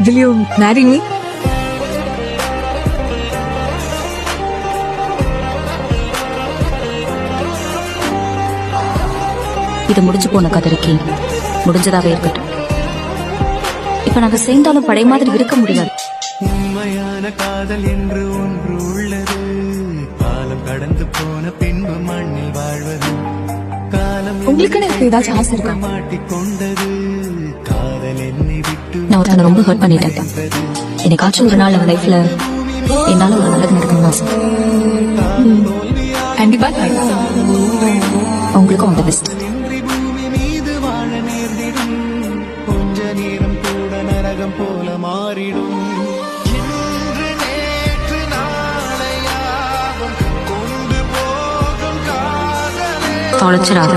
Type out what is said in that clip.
Will you marry me? இது முடிஞ்சு போன கதறிக்கு முடிஞ்சதாவே இருக்கட்டும். இப்ப நாங்க சேர்ந்தாலும் பழைய மாதிரி இருக்க முடியாது. உண்மையான காதல் என்று ஒன்று உள்ளது. காலம் கடந்து போன பின்பு மண்ணில் வாழ்வது. காலம் உங்களுக்கு எனக்கு ஏதாச்சும் ஆசை இருக்கா? மாட்டிக்கொண்டது. காதல் என்னை விட்டு நான் ஒருத்தனை ரொம்ப ஹர்ட் பண்ணிட்டேன். என்னைக்காச்சும் ஒரு நாள் என் லைஃப்ல என்னால ஒரு நல்லது நடக்கணும்னு ஆசை. கண்டிப்பா உங்களுக்கும் அந்த பெஸ்ட். பூமி மீது வாழ நேர்ந்திடும். கொஞ்ச நேரம் கூட நரகம் போல மாறிடும். இன்று நேற்று நாளையாகும் கொண்டு போகும் காதலே தொலைச்சிடாத.